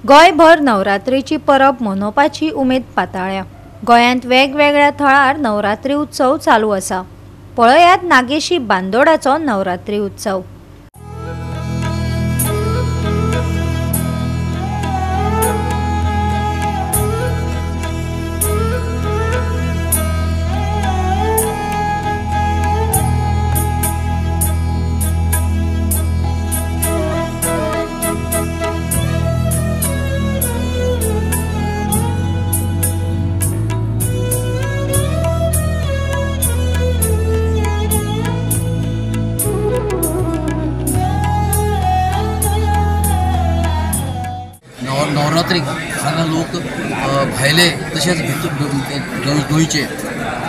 गोंयभर नवरात्रीची परब मनोवपाची उमेद पाताळ्या। गोंयांत वेगवेगळ्या थळार नवरात्री उत्सव चालू आसा। पळयात नागेशी बांदोडाचो नवरात्री उत्सव। नवरात्रीक हांगा लोक भायले तशेंच गोंयचे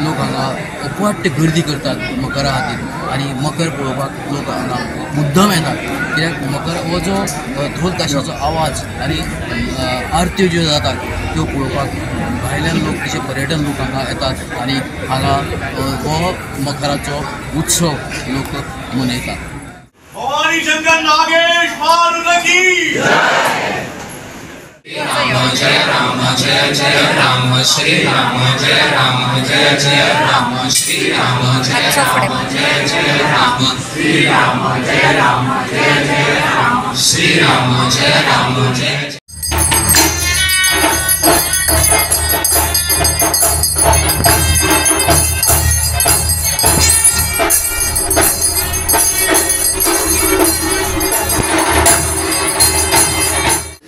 लोक हांगा अफवाट गर्दी करतात मकरा खातीर आनी मकर पळोवपाक लोक हांगा मुद्दम येतात। कित्याक मकर हो जो ढोल ताशाचो आवाज आनी आरत्यो ज्यो जातात त्यो पळोवपाक भायल्यान लोक तशे पर्यटन लोक हांगा येतात आनी हांगा हो मकराचो उत्सव लोक मनयतात। भवानी शंकर नागेश मारुत की राम जय राम जय जय राम श्री राम जय राम जय जय राम श्री राम जय राम जय जय राम श्री राम जय राम जय जय राम श्री राम जय राम जय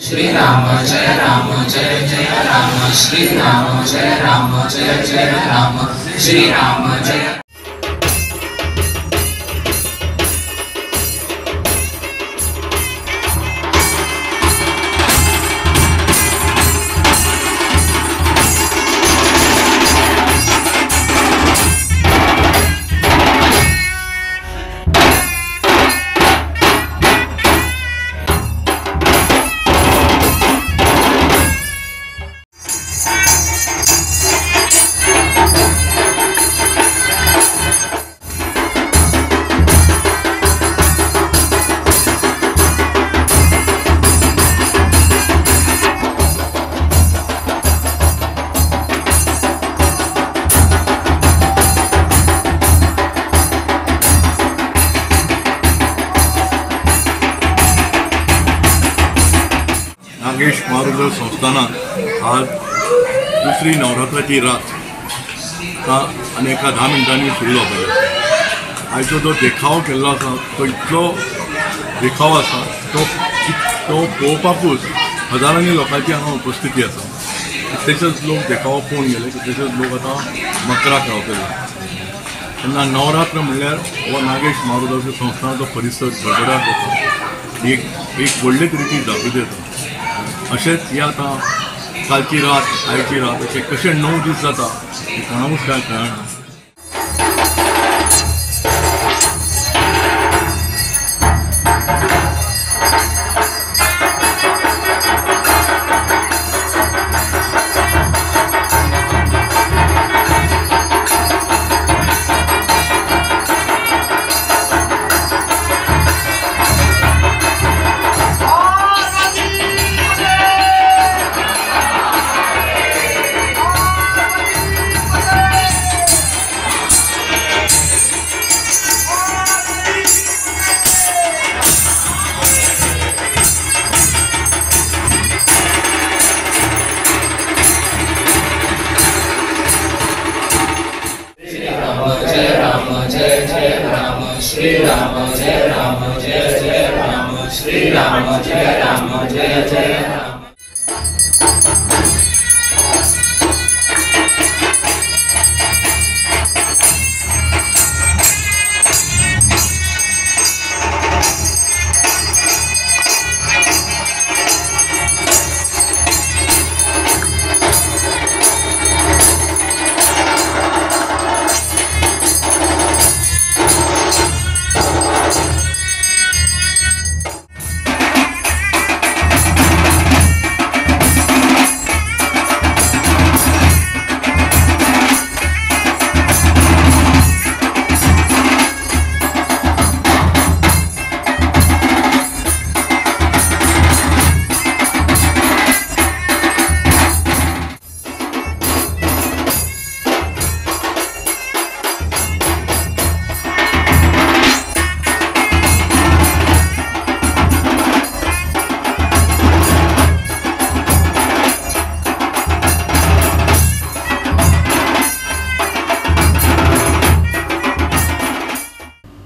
श्री राम जय राम जय जय राम श्री राम जय राम जय जय राम श्री राम जय नागेश मारुत संस्थानात आज दुसरी नवरात्राची रात आनी एका 10 मिनटांनी सुरू जावपाची। आयचो जो देखाव केल्लो आसा तो इतलो देखाव आसा तो पळोवपाकूच हजारांनी लोकांची हांगा उपस्थिती आसा। कितलेशेच लोक देखाव पळोवन गेले, कितलेशेच लोक आतां मकराक रावतले। तेन्ना नवरात्र म्हणल्यार हो नागेश मारुताचो संस्थानाचो परिसर गडगडाट जाता, एक व्हडले तरेची जागृती येता। अशेंच ही आतां कालची रात आयची रात अशें कशें 9 दीस जाता हें कोणाकूच कांय कळना। श्री राम जय राम जय जय राम श्री राम जय राम जय जय राम।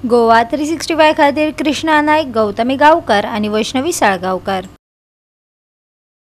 गोवा 365 खातीर कृष्णा नायक, गौतमी गांवकार आनी वैष्णवी साळगांवकार.